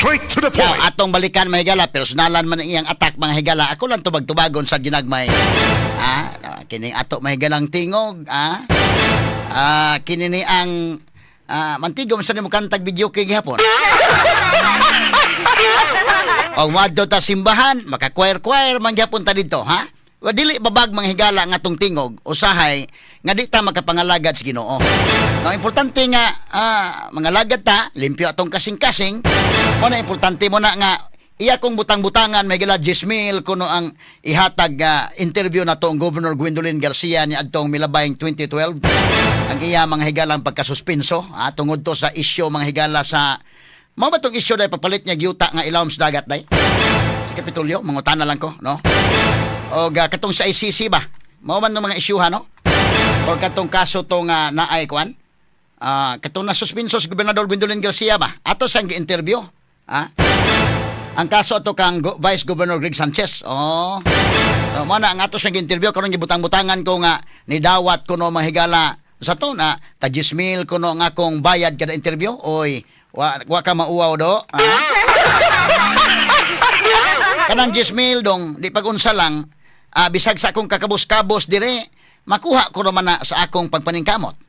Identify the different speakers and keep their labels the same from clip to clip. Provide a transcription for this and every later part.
Speaker 1: Straight to the
Speaker 2: Now,
Speaker 1: point.
Speaker 2: atong balikan mga higala, personalan man ang iyang attack mga higala. Ako lang tubag-tubagon sa ginagmay. Kini ato mga higalang tingog. Kini ni ang mantigom sa nimo kantag video kay gihapon. O madto ta simbahan, maka-choir-choir man gihapon ta dito, ha? Wa dili babag mga higala nga atong tingog usahay nga di ta makapangalagad sa Ginoo. No, importante nga mangalagad ta, limpyo atong kasing-kasing. Mo na importante mo na nga iya kong butang-butangan may gila 10,000 kuno ang ihatag interview na to ang Governor Gwendolyn Garcia ni adtong milabayng 2012. Ang iya mga higalang pagkasuspenso tungod to sa isyu mga higala sa mao ba tong isyu dai pagpalit niya giyuta nga ilawom sa dagat dai. Si Kapitolyo, mangutana lang ko, no? O katong sa ICC ba? Mao man ng mga isyuha, no? O katong kaso to nga naay kuan? Katong nasuspenso si Gobernador Gwendolyn Garcia ba? Ato sang gi-interview. Ang kaso ato kang Vice Governor Greg Sanchez. So, mo na ang ato sang gi-interview karon gibutang-butangan ko nga nidawat kuno mahigala sa to na ta 10,000 kuno nga akong bayad kada interview. Oy, wa ka mauwaw do. Kanang 10,000 dong, di pag-unsa lang, bisag sa akong kakabos-kabos dire, makuha ko naman na sa akong pagpaningkamot.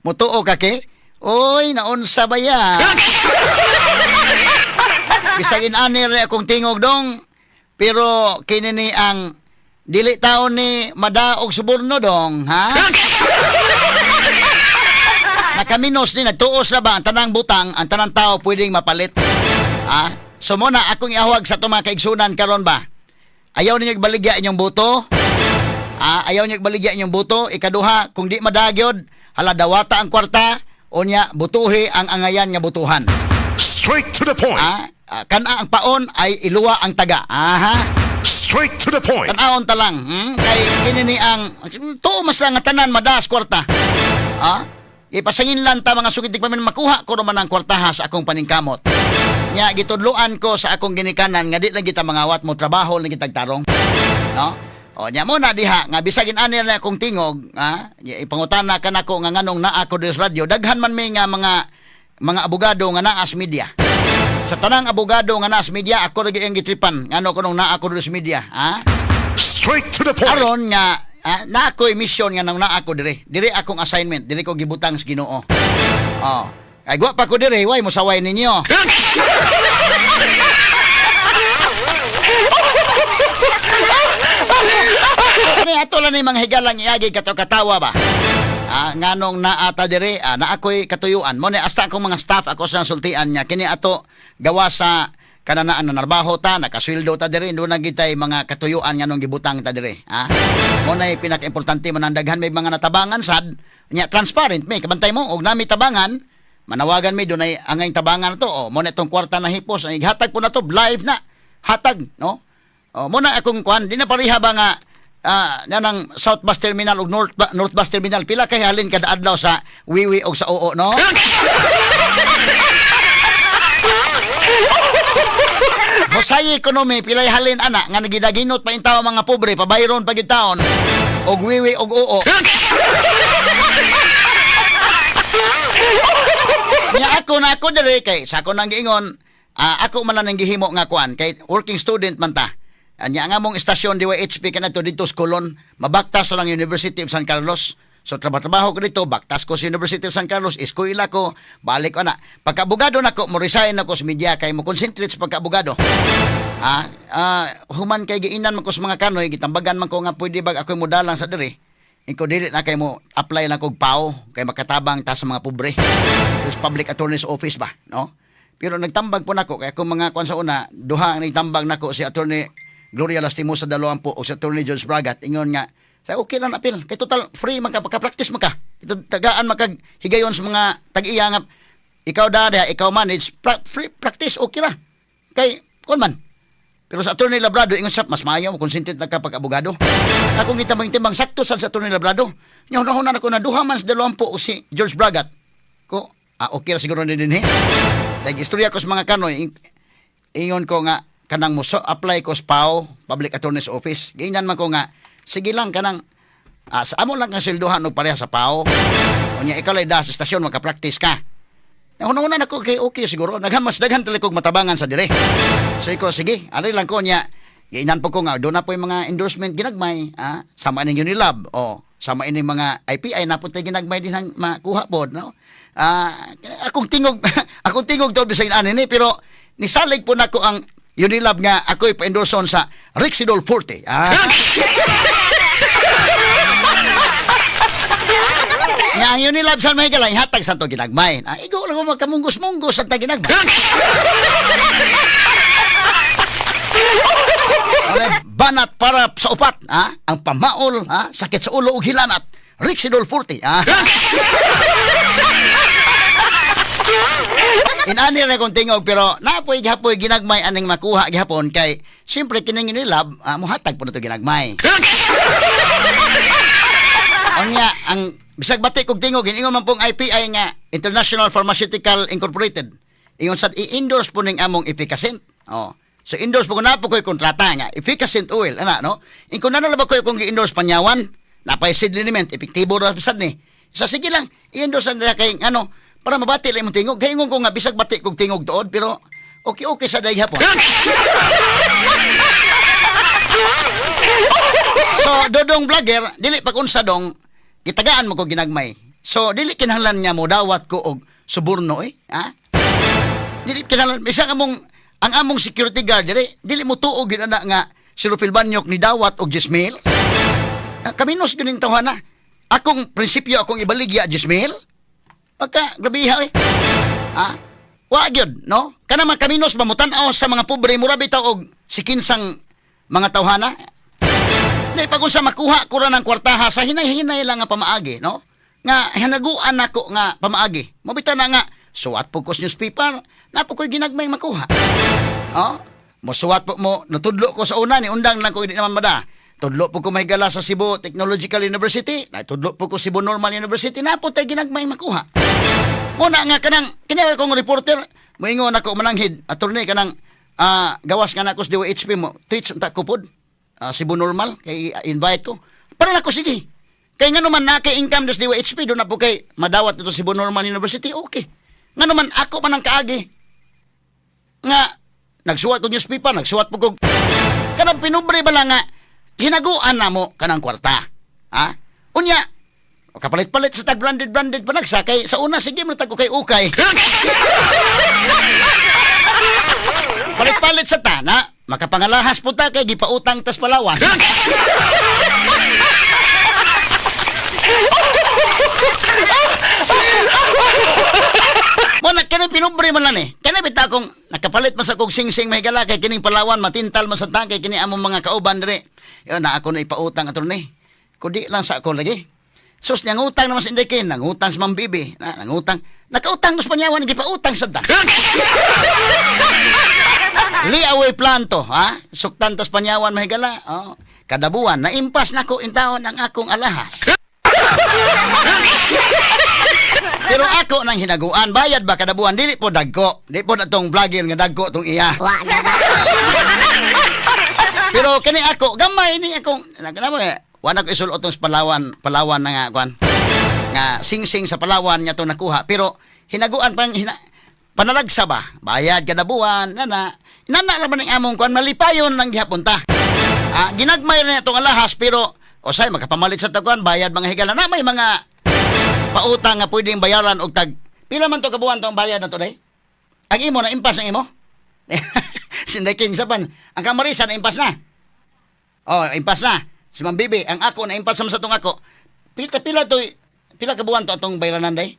Speaker 2: Mutuo ka ke? Oy, naunsa ba ya? Bisag inanir akong tingog dong, pero kinini ang dili taon ni madaog suborno dong, ha? Nakaminos ni nagtuos na ba ang tanang butang, ang tanang tao pwedeng mapalit. So muna akong iahwag sa itong mga kaigsunan karon ba? Ayaw ninyo baligya inyong buto? Ayaw ninyo baligya inyong buto? Ikaduha, kung di madagyod, hala dawata ang kwarta, o niya butuhi ang angayan nga butuhan.
Speaker 1: Straight to the point.
Speaker 2: Kana ang paon ay iluwa ang taga.
Speaker 1: Straight to the point.
Speaker 2: Tanawon ta lang. Kay kinini ang to mas lang nga tanan madaas kwarta. Ipasangin lang ta mga sugitig pa man makuha ko naman ang kwartaha sa akong paningkamot. Nya gitudloan ko sa akong ginikanan nga di lang kita mangawat mo trabaho lang kitag tarong. No? O nya mo na diha nga bisagin ani na akong tingog, ipangutana kanako nga nganong naa ko sa radyo, daghan man may nga mga abogado nga naa sa media. Sa tanang abogado nga naa sa media, ako lagi ang gitripan ngano ko nung naa ko sa media,
Speaker 1: Straight to the point.
Speaker 2: aron nga na ako'y mission nga nang naa ko dire akong assignment, dire ko gibutang sa Ginoo. Ay gwa pa ko dire, way mo saway ninyo. Kani ato lang ni mga higalang iagi katawa ba? Nganong naata dire, na ako'y katuyuan. Mo ni hasta akong mga staff ako sa sultian niya. Kini ato gawa sa kananaan na narbaho ta, nakasweldo ta dire, doon nagitay mga katuyuan nganong gibutang ta dire. Mo na pinaka-importante man ang daghan may mga natabangan sad, nya transparent may kabantay mo og nami tabangan. Manawagan mi dunay angay tabangan to. Mo na itong kwarta na hipos, ay hatag po na to live na. Hatag, no? Mo na akong kuan, di na pareha ba nga nanang South Bus Terminal ug North Bus Terminal pila kay halin kada adlaw sa Wiwi og sa Oo, no? Hosay ekonomi pilay halin ana nga nagidaginot pa intaw mga pobre pabayron pagid taon og Wiwi og Oo. Nya ako dire kay sa ako nang giingon, ako man lang gihimo nga kuan kay working student man ta. Anya nga mong istasyon DYHP kanadto dito sa Colon, mabaktas lang University of San Carlos. So trabaho ko dito, baktas ko sa University of San Carlos, eskwela ko, balik ko na. Pagka-abogado nako, mo resign ako sa media kay mo concentrate sa pagka-abogado. Human kay giinan man ko sa mga kanoy, gitambagan man ko nga pwede bag ako modalang sa diri. Iko dili na kay mo apply lang kog PAO kay makatabang ta sa mga pobre. Sa Public Attorney's Office ba, no? Pero nagtambag po nako kay ako mga kuan sa una, duha ang nagtambag nako si Attorney Gloria Lastimosa Dalawampo o si Attorney George Bragat. Ingon nga, say okay lang apil. Kay total free magka-practice maka. Ito tagaan maghigayon sa mga tag-iya nga ikaw dada, ikaw manage, free practice okay ra. Kay kon man. Pero sa Attorney Labrado, ingon siya, mas maayaw, consented na kapag abogado. Ako ngitambang-timbang sakto sa Attorney Labrado. Nyahon-hunan ako na duha man sa Dalawampo o si George Bragat. Ko, okay ra siguro din eh. Nag-istorya ko sa mga kanoy, ingon ko nga, kanang mo apply ko sa PAO, Public Attorney's Office. Ganyan man ko nga, sige lang kanang, sa amo lang kang silduhan o pareha sa PAO. O niya, ikaw lang da sa stasyon, makapractice ka. Una-una nako kay okay siguro. Naghamas daghan tali kog matabangan sa dire. So iko sige, ari lang ko niya. Giinan po ko nga do na po yung mga endorsement ginagmay, sama ning Unilab o sama ining mga IPI na po tay ginagmay din ang makuha pod, no. Akong tingog akong tingog to bisag ani ni pero nisalig po nako ang Unilab nga ako'y pa-endorson sa Rexidol Forte. Nga ang Unilab sa may galay hatag sa to ginagmay. Igo lang mo magkamunggos-munggos sa ta ginagmay. Banat para sa upat, ang pamaol, sakit sa ulo ug hilanat. Rexidol Forte. Inani na kong tingog pero napoy gihapoy ginagmay aning makuha gihapon kay siyempre kining Unilab muhatag po na to ginagmay. Unya ang bisag bati kog tingog ingon man pong IPI nga International Pharmaceutical Incorporated. Ingon sad i-endorse po ning among efficacent. So endorse po ko na po ko'y kontrata nga efficacent oil no. Kung nanalaba ko kung gi-endorse panyawan napay seed liniment epektibo ra bisad ni. So sige lang i-endorse na kay para mabati lang imong tingog. Kaya ko nga bisag bati kog tingog tuod pero okay sa day hapon. So dodong vlogger dili pag unsa dong gitagaan mo ko ginagmay. So dili kinahanglan niya mo dawat ko og suborno Dili kinahanglan bisag ang among security guard dili mo tuog gid ana nga si Rufil Banyok ni dawat og 10,000. Kaminos gining tawhana. Akong prinsipyo akong ibaligya 10,000. Pagka grabiha wa gyud no? Kana man kaminos mamutan-aw sa mga pobre mura bitaw og sikinsang mga tawhana. Di pag unsa makuha ko ra ng kwartaha sa hinay-hinay lang nga pamaagi, no? Nga hinaguan nako nga pamaagi. Mobita na nga suwat po ko sa newspaper, napo ko'y ginagmay makuha. Mosuwat po mo, natudlo ko sa una, ni undang lang ko hindi naman mada. Tudlo po ko mahigala sa Cebu Technological University, natudlo po ko Cebu Normal University, napo tayo ginagmay makuha. Muna nga kanang, kinaway kong reporter, moingon ako mananghid, attorney kanang, gawas nga na ako sa DOHP mo, tweets unta ko pod, Cebu Normal, kay invite ko. Para na ko, sige. Kaya nga naman na kay income sa DOHP, doon na po kay madawat ito Cebu Normal University, okay. Nga naman ako man ang kaagi. Nga, nagsuwat ko newspaper, nagsuwat po ko. Kanang pinubre ba lang nga, hinaguan na mo kanang kwarta. Unya, kapalit-palit sa tag-branded pa nagsa, kay sa una, sige, matag ko kay ukay. Palit-palit sa tana, makapangalahas po ta, kay gipautang tas Palawan. Mo na kini pinubre man lang Kani bita kong nakapalit man sa kog sing-sing mahigala kay kining Palawan matintal man sa tangkay kini among mga kauban dire. Yo na ako na ipautang attorney. Kudi lang sa ako lagi. Sus niyang utang naman sa Indekin, nangutang sa Mambibi, nangutang. Nakautang ko sa Panyawan, gipautang sa ta. Liaway plan to, Suktan tas Panyawan mahigala. Kada buwan naimpas nako intawon ang akong alahas. Pero ako nang hinaguan, bayad ba kada buwan? Dili po dagko. Dili po natong vlogger nga dagko tong iya. Pero kani ako, gamay ni akong, wala ko isulot tong Palawan na nga, kwan. Nga sing-sing sa Palawan nga itong nakuha. Pero hinaguan pang, panalagsa ba? Bayad kada buwan, nana naman ng among kwan, malipayon lang gihapunta. Ginagmay na itong alahas, pero, osay, magkapamalit sa taguan, bayad mga higala na, may mga pautang nga pwedeng bayaran og tag pila man to kabuan tong bayad na to day. Ang imo na impas ang imo. Sinday king saban. Ang Camarisa na impas na. Impas na. Si Ma'am Bibi, ang ako na impas sa tong ako. Pila kabuan to atong bayaran day?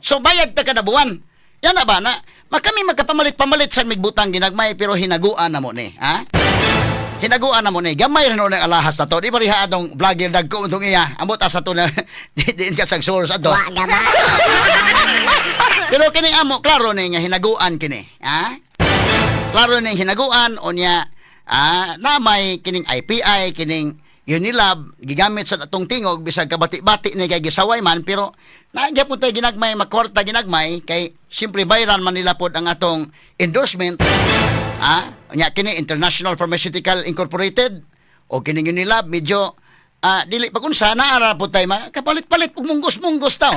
Speaker 2: So bayad ta kada buwan. Yan na ba na kami magkapamalit-pamalit sa migbutang ginagmay pero hinaguan na mo ni, hinaguan na mo ni gamay na ng alahas na to di ba riha atong vlogger dagko untong iya amot asa to na diin ka sa source ato pero kini amo klaro ni nga hinaguan kini klaro ni hinaguan unya na may kining IPI kining Unilab gigamit sa atong tingog bisag kabati-bati ni kay gisaway man pero nagya po tayo ginagmay makwarta ginagmay kay simpre bayran man nila pod ang atong endorsement nya kini International Pharmaceutical Incorporated o kini Unilab medyo dili pa kunsa naara po tayo kapalit-palit pag munggos-munggos tao.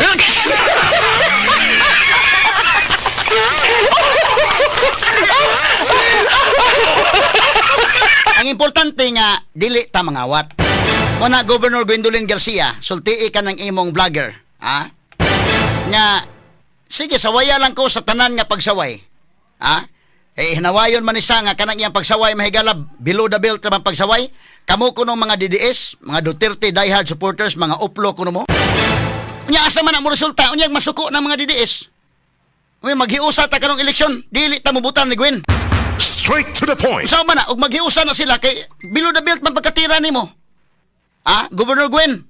Speaker 2: Ang importante nga dili ta mangawat. Muna Governor Gwendolyn Garcia, sultii ka ng imong vlogger, nga sige sawaya lang ko sa tanan nga pagsaway. Hinawayon man ni siya nga kanang iyang pagsaway mahigala below the belt man pagsaway. Kamo kuno mga DDS, mga Duterte diehard supporters, mga uplo kuno mo. Unya asa man ang resulta, unya masuko ng mga DDS. Uy maghiusa ta karong eleksyon, dili ta mobutan ni Gwen.
Speaker 1: Straight to the point.
Speaker 2: Usa man na ug maghiusa na sila kay below the belt man pagkatira nimo. Governor Gwen,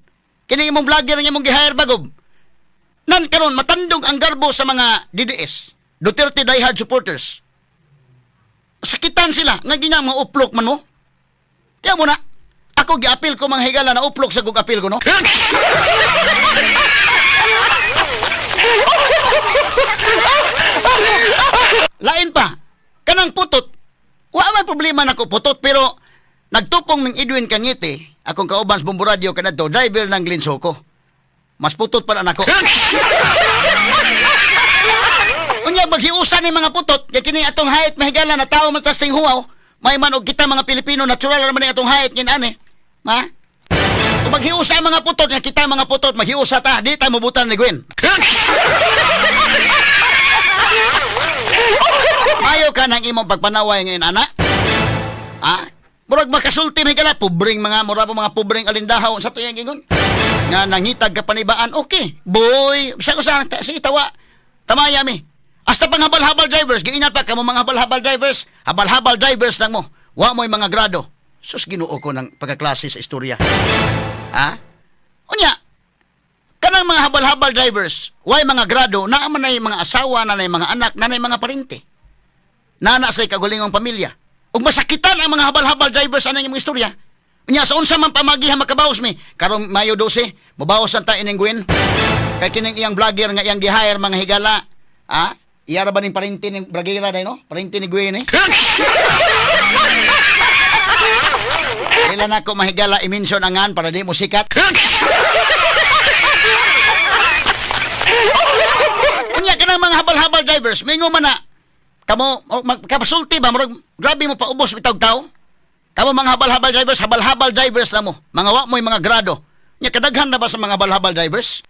Speaker 2: kini imong vlogger nga imong gi-hire bagob. Nan karon matandog ang garbo sa mga DDS, Duterte diehard supporters. Sakitan sila nga ginya mga uplok man mo. Tiya mo na, ako gi-apil ko mga higala na uplok sa gug-apil ko no. Lain pa, kanang putot. Wa may problema nako putot pero nagtupong ng Edwin Cañete, akong kauban sa Bombo Radio kanadto, driver ng Glinsoko. Mas putot pa na nako. Unya maghiusa ni mga putot, kay kini atong hayat mahigala na tao man tas ting huwaw, may man og kita mga Pilipino natural naman ni atong hayat kin ani. Kung maghiusa ang mga putot, nga kita mga putot maghiusa ta, di ta mobutan ni Gwen. Mayo ka ng imong pagpanaway ngayon, ana? Murag makasulti may kala, pobreng mga, murag mga pobreng alindahaw sa tuyang gingon. Nga nangitag ka panibaan, okay. Boy, siya ko sa, sige tawa, tamaya mi. Hasta pang habal-habal drivers, giinat pa ka mo mga habal-habal drivers, habal-habal drivers lang mo. Wa mo'y mga grado. Sus, ginuo ko ng pagkaklase sa istorya. Unya, kanang mga habal-habal drivers, way mga grado, naaman na mga asawa, na mga anak, na mga parente. Nana sa kagulingong pamilya. Ug masakitan ang mga habal-habal drivers anang imong istorya. Unya sa unsa man pamagihan makabawas mi? Karon Mayo 12, mobawas ta ining Gwen. Kay kining iyang vlogger nga iyang gi-hire mga higala, iya ra ba ning parente ning Bragira day no? Parente ni Gwen eh. Ilan ako mahigala i-mention angan para di mo sikat. Unya kanang mga habal-habal drivers, mingo man na kamo magkapasulti ba murag grabe mo paubos bitaw tao. Kamo mga habal-habal drivers, habal-habal drivers na mo. Mga wa mo'y mga grado. Nya kadaghan na ba sa mga habal-habal drivers?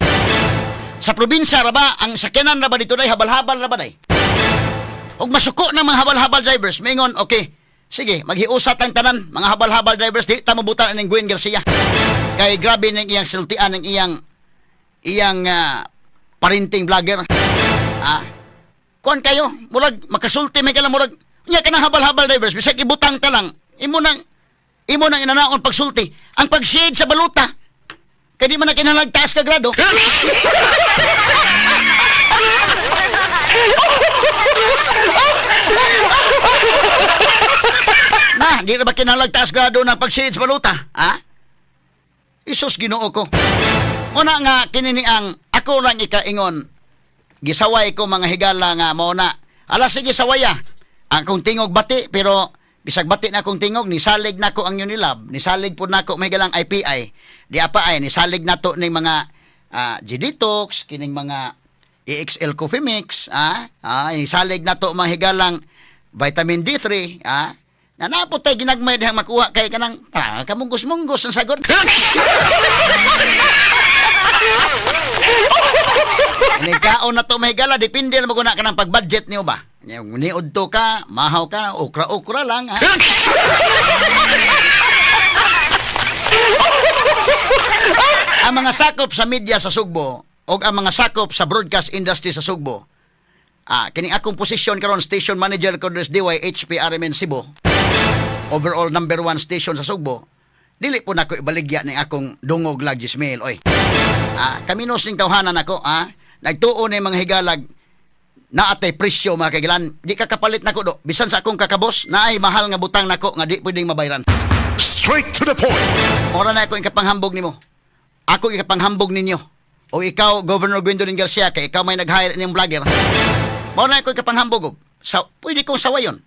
Speaker 2: Sa probinsya ra ba ang sakyanan ra ba dito day habal-habal ra ba day? Ug masuko ng mga habal-habal drivers, mingon okay. Sige, maghiusat ang tanan mga habal-habal drivers di ta mabutan ning Gwen Garcia. Kay grabe ning iyang sultian ng iyang parenting vlogger. Kuan kayo, murag makasulti may kala murag. Nya kanang habal-habal drivers bisag ibutang ta lang. Imo nang inanaon pagsulti. Ang pag-shade sa baluta. Kay di man na kinahanglan ka grado. Di na ba kinahanglan grado ng pag-shade sa baluta? Isus Ginoo ko. Una nga kinini ang ako lang ikaingon. Gisaway ko mga higala nga mao na. Ala sige sawaya. Ang kong tingog bati pero bisag bati na akong tingog nisalig nako ang Unilab. Nisalig pud nako may galang IPI. Di apa ay nisalig nato ning mga G-Detox, kining mga EXL Coffee Mix, nisalig nato mga higalang vitamin D3, nanapot tay ginagmay dihang makuha kay kanang kamunggos-munggos ang sagod. Nikaon na to mahigala, depende na maguna ka ng pag-budget niyo ba? Niod to ka, mahaw ka, okra-okra lang, Ang mga sakop sa media sa Sugbo o ang mga sakop sa broadcast industry sa Sugbo, kining akong posisyon karon station manager ko des DYHP RMN Cebu, overall number 1 station sa Sugbo, dili po nako ibaligya ning akong dungog lag Gismail, oy. Kaminos ning tawhanan ako, nagtuo ni mga higalag na atay presyo mga kailan, di ka kapalit nako do. Bisan sa akong kakabos, naay mahal nga butang nako nga di pwedeng mabayaran.
Speaker 1: Straight to the point.
Speaker 2: Ora na ako ikapanghambog nimo. Ako ikapanghambog ninyo. O ikaw, Governor Gwendolyn Garcia, kay ikaw may nag-hire niyong vlogger. Ora na ako ikapanghambog. Pwede kong sawayon.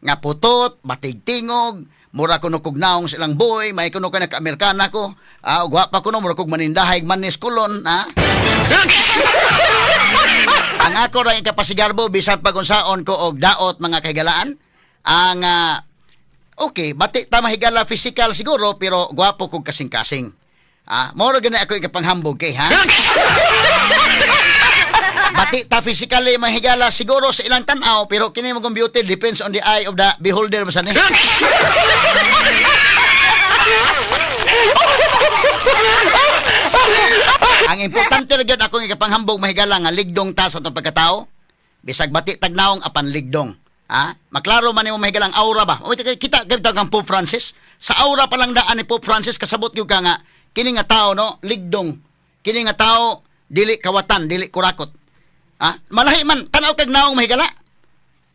Speaker 2: Nga putot, batig tingog, mura ko no kog naong silang boy, may kuno ka naka-Amerikana ko, gwapa ko no, mura kog manindahay manis kulon, ha? Ang ako ra ikapasigarbo, bisan pagunsaon ko og daot mga kahigalaan, ang, okay, bati ta mahigala physical siguro, pero gwapo kog kasing-kasing. Moro gani ako ikapanghambog kay, ha? Bati ta physically mahigala siguro sa ilang tanaw, pero kini mo kong beauty depends on the eye of the beholder masan. Ang importante ra gyud akong ikapanghambog mahigala nga ligdong ta sa atong pagkatao. Bisag bati tagnaong apan ligdong. Maklaro man nimo mahigalang aura ba? O kita gabta kang Pope Francis. Sa aura pa lang daan ni Pope Francis kasabot gyud ka nga kini nga tao no ligdong. Kini nga tao dili kawatan, dili kurakot. Malahi man tanaw kag naong mahigala.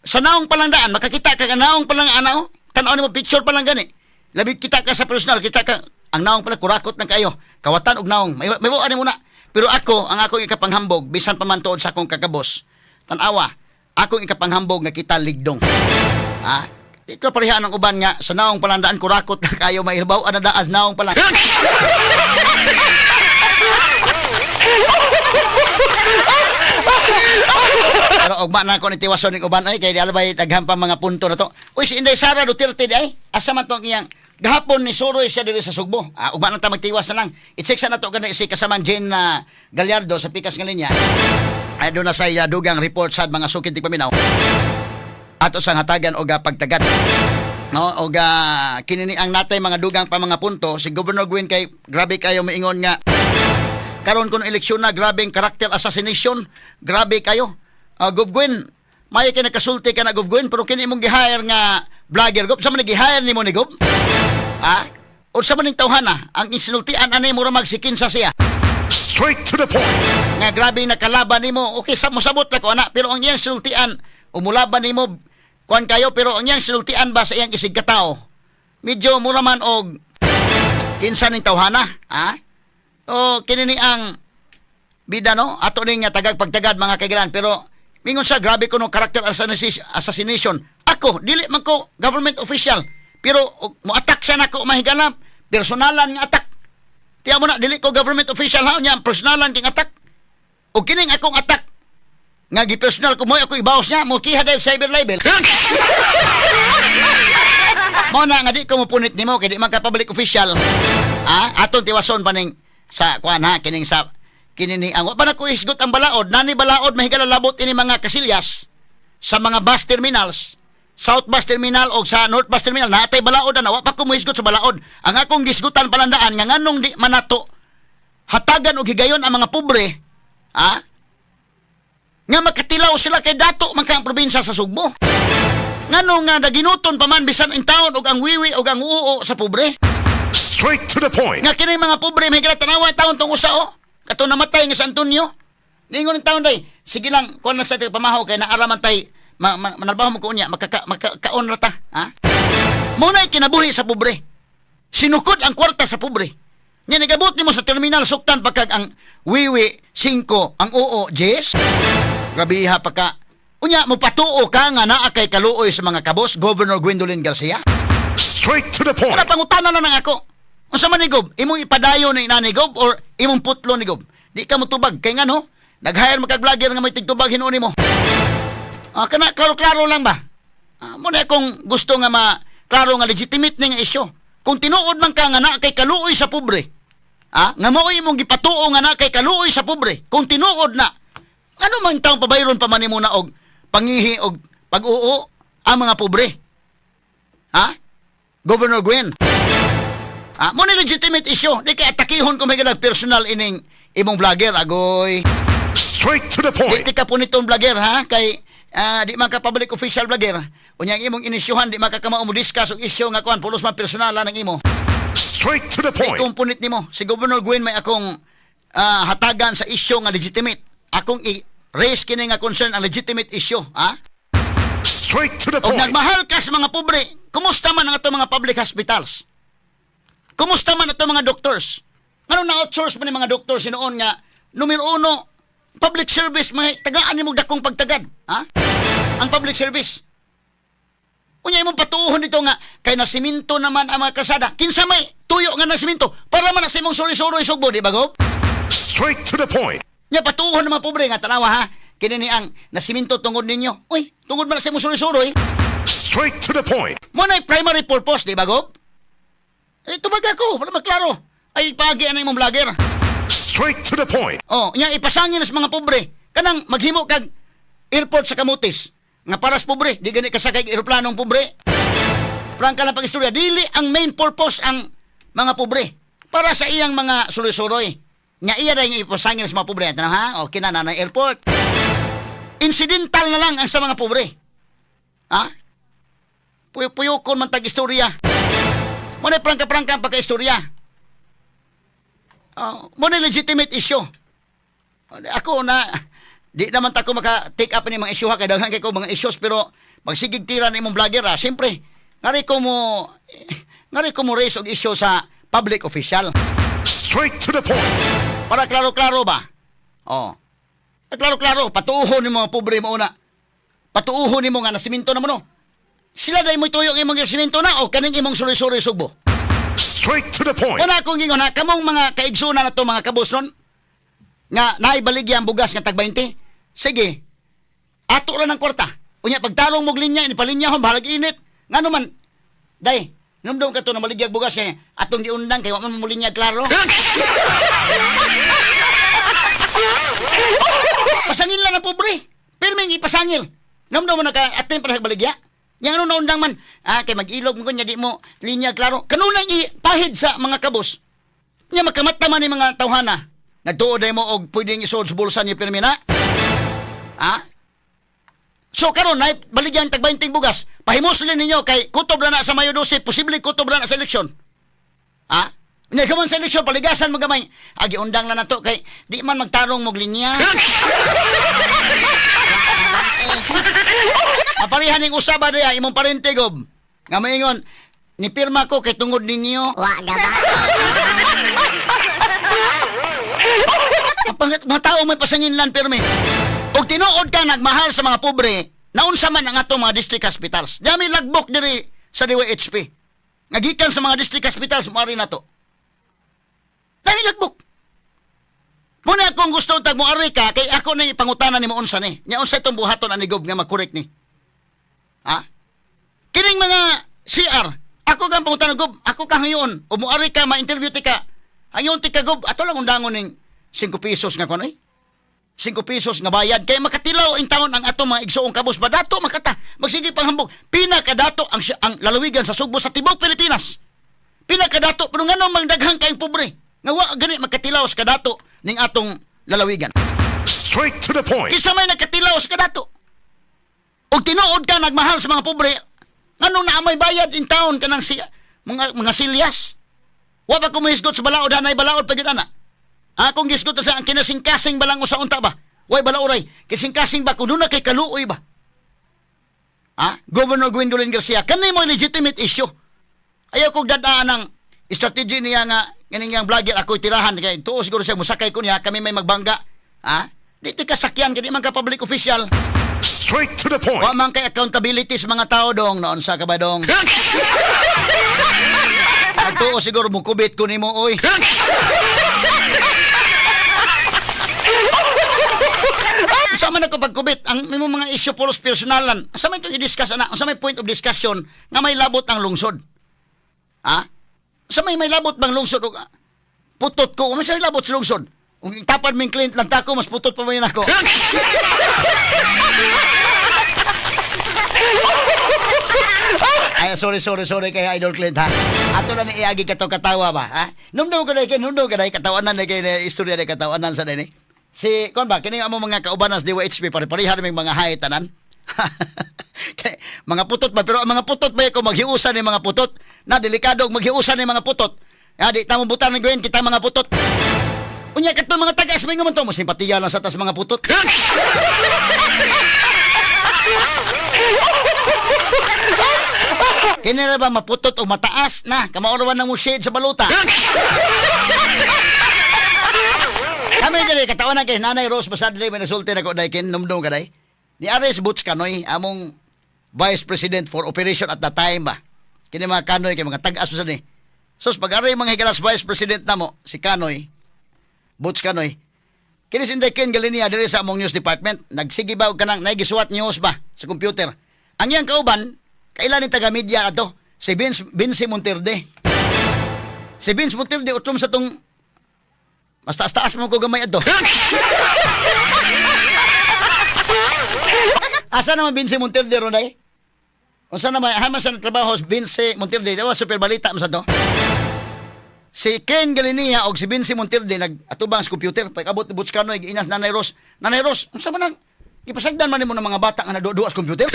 Speaker 2: Sa naong pa lang daan makakita ka naong pa lang anaw. Tanaw nimo picture pa lang gani. Labi kita ka sa personal, kita ka ang naong pala kurakot na kayo. Kawatan og naong. May ani muna. Pero ako, ang akong ikapanghambog bisan pa man tuod sa akong kakabos. Tanawa, akong ikapanghambog nga kita ligdong. Ikaw pareha ng uban nga sa naong palandaan kurakot na kayo maibaw ana daas naong palang. Pero ugma na ako ni tiwason ng uban ay kay di alabay daghang pa mga punto na to. Uy si Inday Sara Duterte di ay asa man tong iyang gahapon ni Suroy siya diri sa Sugbo. Ugma na ta magtiwas na lang. I-check sa nato gani si kasamang Jane Gallardo sa pikas nga linya. Ay do na sa dugang report sa mga sukid ti paminaw. Ato sang hatagan og pagtagad. No, og kinini ang natay mga dugang pa mga punto si Governor Gwin kay grabe kayo moingon nga karon kun eleksyon na grabeng character assassination, grabe kayo. Gov Gwin, may kay nakasulti ka na Gov Gwin pero kini imong gi-hire nga vlogger Gov, sa man gi-hire nimo ni Gov? Unsa man ning tawhana ang insultian anay mura magsikin sa siya.
Speaker 1: Straight to the point.
Speaker 2: Nga grabe nakalaban nimo. Okay, sabot la ko ana pero ang iyang sultian umulaban nimo kuan kayo pero ang iyang sultian ba sa iyang isig ka tao medyo mura man og kinsa ning tawhana, o kinini ang bida no ato ning tagag pagtagad mga kaigalan pero mingon sa grabe ko no character assassination. Ako dili man ko government official pero mo attack siya nako mahigala personalan nga attack. Tiya mo na dili ko government official ha nya personalan king attack. O kining akong attack nga gi-personal ko mo ako ibawas niya mo kiha dahil cyber libel. Mo na nga di ko mo punit nimo kay di man ka public official. Aton tiwason pa ning sa kuan ha kining sa kinini ang wa pa na ko isgot ang balaod nani balaod mahigala labot ini mga kasilyas sa mga bus terminals South Bus Terminal o sa North Bus Terminal natay balaod na wa pa ko muhisgot sa balaod ang akong gisgutan palandaan nga nganong di manato hatagan og higayon ang mga pobre nga makatilaw sila kay dato man kang probinsya sa Sugbo nganong nga naginuton pa man bisan in taon og ang wiwi og ang uo sa pobre.
Speaker 1: Straight to the point.
Speaker 2: Nga kini mga pobre mahigala tanawa taon tong usa kato namatay nga sa Antonio ningon ang taon day sige lang kuan na sa pamahaw kay naaraman tay manalbaho mo ko unya makakaon ra ta muna kinabuhi sa pobre sinukod ang kwarta sa pobre nya nagabot nimo sa terminal suktan pagkag ang wiwi 5 ang oo 10 grabe ha pagka unya mo patuo ka nga naa kay kaluoy sa mga kabos Governor Gwendolyn Garcia.
Speaker 1: Straight to the point.
Speaker 2: Para pangutana lang ako. Unsa man ni Gob? Imong ipadayo ni inani Gob or imong putlo ni Gob? Di ka mo tubag kay ngano? Nag-hire magka-vlogger nga may tigtubag hinuon nimo. Kana klaro-klaro lang ba? Mo na akong gusto nga klaro nga legitimate ni nga isyu. Kung tinuod man ka nga na kay kaluoy sa pobre. Nga mao imong gipatuo nga na kay kaluoy sa pobre. Kung tinuod na ano man taong pabayron pa man nimo na og pangihi og pag-uo ang mga pobre. Governor Gwen. Mo ni legitimate issue. Di kay atakihon ko may personal ining imong vlogger agoy.
Speaker 1: Straight to the point.
Speaker 2: Di ka po nitong vlogger ha kay di man ka public official vlogger. Unya ang imong inisyuhan di man ka kamao mo discuss og issue nga kuan pulos man personalan ng imo.
Speaker 1: Straight to the point.
Speaker 2: Kung punit nimo si Governor Gwen may akong hatagan sa issue nga legitimate. Akong i-raise kini nga concern ang legitimate issue
Speaker 1: Straight to the
Speaker 2: Og
Speaker 1: point.
Speaker 2: nagmahal ka sa mga pobre, kumusta man ang atong mga public hospitals? Kumusta man atong mga doctors? Ano na-outsource man ng mga doctors sinuon nga, numero 1, public service, may tagaan ni mo dakong pagtagad. Ang public service. Unya imong patuuhon dito nga kay nasiminto naman ang mga kalsada. Kinsa may tuyo nga nasiminto para man sa imong suri-suri sugbo, di ba, Gob?
Speaker 1: Straight to the point.
Speaker 2: Nya patuuhon naman pobre nga tanawa ha. Kini ni ang nasiminto tungod ninyo. Uy, tungod man sa imong suri-suri.
Speaker 1: Straight to the point.
Speaker 2: Mo na primary purpose, di ba, Gob? Tubag ako, para maklaro. Ay pagi ana imong vlogger.
Speaker 1: Straight to the point.
Speaker 2: Oh, nya ipasangin sa mga pobre. Kanang maghimo kag airport sa Kamutis. Nga paras pobre, di gani kasakay eroplanong pobre. Prangka lang pag-istorya, dili ang main purpose ang mga pobre. Para sa iyang mga suloy-suloy. Nya iya rin ipasangin sa mga pobre. Tanong ha? Okay na, nanay airport. Incidental na lang ang sa mga pobre. Ha? Puyo-puyokon man tag-istorya. Muna prangka-prangka ang pagka-istorya. Muna legitimate issue. Ako na, di naman tako maka-take up ni mga issue ha. Kaya kay ko mga issues, pero magsigig tira na imong vlogger ha. Siyempre, ngari ko mo raise og issue sa public official.
Speaker 1: Straight to the point.
Speaker 2: Para klaro-klaro ba? Oh. Klaro-klaro, patuuhon ni mga pobre mo una. Patuuhon ni mo nga nasiminto na mo no. Sila dahil mo tuyong imong siminto na o kaning imong suri-suri sugbo.
Speaker 1: Straight to the point.
Speaker 2: Una akong gingon ha, kamong mga kaigsunan na to mga kabus nun, nga naibaligya ang bugas nga tag 20, sige, ato ra ng kwarta. Unya, pagtarong mong linya, inipalinya hon, bahalag init. Nga naman, day, numdum ka to na maligyag bugas nga, atong giundang, kaya waman mo linya, klaro. Pasangil lang ang pobre. Pirming ipasangil. Numdum mo na ka, ating palagbaligya. Yang ano naundang man, kay mag-ilog mo kunya, di mo linya, klaro. Kanunang ipahid sa mga kabus. Nya makamata man ni mga tawhana. Nagtuod ay mo og pwedeng isod sa bulsa niyo pirmina. So karon nay baligyan tag 20 bugas. Pahimuslin ninyo kay kutob na sa Mayo 12, posible kutob na sa eleksyon. Nya kaman sa eleksyon paligasan magamay. Agi undang lang nato kay di man magtarong mog linya. Aparihan ning usaba diya imong parente gob. Nga maingon ni pirma ko kay tungod ninyo.
Speaker 3: Wa gaba.
Speaker 2: Mga tao may pasanginlan pirmi. Og tinuod ka nagmahal sa mga pobre, naunsa man ang atong mga district hospitals. Dami lagbok diri sa DYHP. Ngagikan sa mga district hospitals moari na to. Dami lagbok. Muna akong gusto tag mo ari ka kay ako na ipangutanan nimo unsa ni. Nya unsa itong buhaton ani gob nga mag-correct ni. Kining mga CR, ako kang pangutanan gob, ako ka ngayon, o mo ari ka ma-interview ti ka. Hayon ti ka gob, ato lang undangon ning 5 pesos nga kuno 5 pesos nga bayad kay makatilaw in taon ang ato mga igsoong kabus ba dato makata magsige panghambog pinakadato ang lalawigan sa Sugbo sa tibok Pilipinas. Pinakadato pero ngano mang daghang kay pobre nga wa gani makatilaw sa kadato ning atong lalawigan.
Speaker 1: Straight to the point.
Speaker 2: Isa may nagkatilaw sa kadato. Og tinuod ka nagmahal sa mga pobre ngano na amay bayad in taon kanang mga silyas. Wa ba kumisgot sa balaod hanay balaod pa gyud ana. Akong gisgot sa ang kinasingkasing balang sa unta ba? Way balauray, kisingkasing ba kuno na kay kaluoy ba? Governor Gwendolyn Garcia, kanay mo legitimate issue. Ayaw kong dadaan ng strategy niya nga ganing yang vlogger ako tirahan kay tuo siguro siya musakay ko niya kami may magbangga. Di ti kasakyan kadi man ka public official.
Speaker 1: Straight to the point.
Speaker 2: Wa man kay accountability sa mga tao dong noon sa ka ba dong. Tuo siguro mukubit ko nimo oy. Sama na ko pagkubit ang mga issue pulos personalan. Sa may itong i-discuss ana, sa may point of discussion nga may labot ang lungsod. Sa may labot bang lungsod putot ko, may labot sa lungsod. Kung tapad ming client lang tako, mas putot pa man ako. Ay, sorry kay Idol Clint ha. Ato na ni iagi kato katawa ba, ha? Numdum ko dai katawanan na kay istorya na katawanan sa dini. Si kon ba kini amo mga kaubanas DYHP pare-pareha naming mga hay tanan. Kay mga putot ba pero ang mga putot ba ko maghiusan ni mga putot na delikado og maghiusan ni mga putot. Di ta mo butan ng gawin kita mga putot. Unya kadto mga tagas may ngaman to mo simpatiya lang sa tas mga putot. Kini na ba maputot o mataas na kamaurawan ng shade sa baluta. Kami diri katawanan kay Nanay Rose Basadre may nasulti na ko dai kin numdum kaday. Ni Ares Butch Kanoy among Vice President for Operation at the time ba. Kini mga Kanoy kay mga tag-as sa ni. Sus pag-aray mga higalas Vice President namo si Kanoy. Butch Kanoy. Kini si Inday Ken Galinia diri sa among news department. Nagsige ba og kanang naigisuwat news ba sa computer. Ang iyang kauban kailan ni taga media ato si Vince Monterde. Si Vince Monterde utrom sa tong mas taas-taas mo ko gamay ato. Asa naman Vince Monterde ron ay? Unsa naman haman sa trabaho Vince Monterde, daw super balita man sa to. Si Ken Galinia og si Vince Monterde nag-atubang sa computer pag-abot ni Butch Kanoy giinas Nanay Ros. Nanay Ros, unsa man ang ipasagdan man nimo ng mga bata nga naduwa sa computer?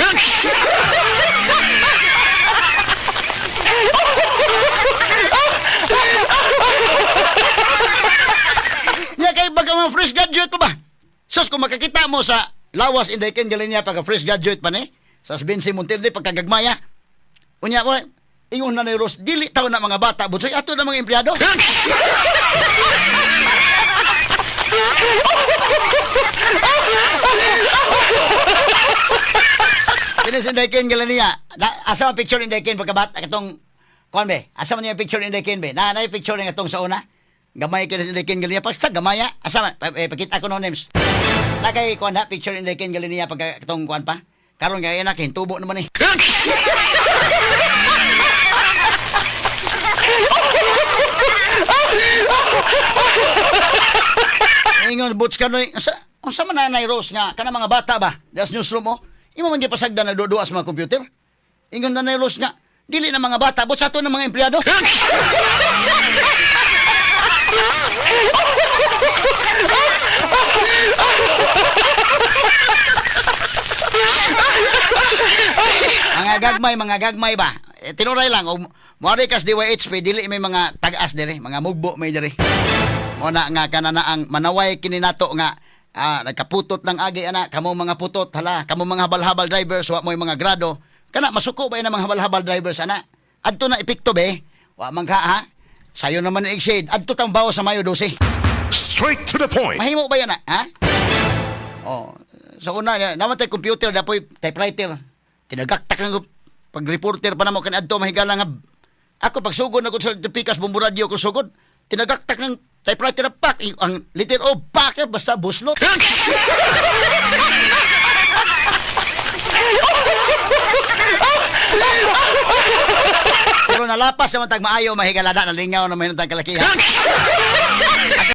Speaker 2: Ya kay baga mga fresh graduate pa ba? Sus kung makakita mo sa lawas Inday Ken Galinia pagka fresh graduate pa ni sa Vince Monterde pagkagagmaya. Unya mo ingon na ni Ros, dili taon na mga bata, butsoy ato na mga empleyado. Kini si Inday Ken Galinia, asa ang picture ni Inday Ken pagkabat, katong, kuhan be, asa man yung picture ni Inday Ken be, na yung picture ni katong sa una, gamay kini si Inday Ken Galinia, pag sa gamaya, asa man, pakita ko no names. Nakay, kuhan na, picture ni Inday Ken Galinia pagka katong kuhan pa, karon kaya na, hintubo naman eh. Ingon Butch Kanoy, unsa man Nanay Rose nga kana mga bata ba? Das newsroom mo. Imo man gipasagdan na duduwa sa mga computer. Ingon Nanay Rose nga dili na mga bata, but sa ato ng mga empleyado. mga gagmay ba? Tinuray lang og moari kas DYHP dili may mga tag-as dire, mga mugbo may dire. Mo na nga kanana ang manaway kini nato nga nagkaputot ng agi ana kamo mga putot hala kamo mga habal-habal drivers wa moy mga grado kana masuko ba na mga habal-habal drivers ana adto na epekto be wa man ka ha sayo naman ni shade adto tang bawo sa Mayo 12
Speaker 1: Straight to the point.
Speaker 2: mahimo ba yan ha oh sa una namatay computer dapoy typewriter tinagaktak ng pag reporter pa namo kan adto mahigala nga ako pagsugod na ko sa Pikas Bombo Radio ko sugod tinagaktak ng typewriter na pak ang letter O pak basta buslot. Pero nalapas sa matag maayo mahigalada na lingaw na may nang kalakihan.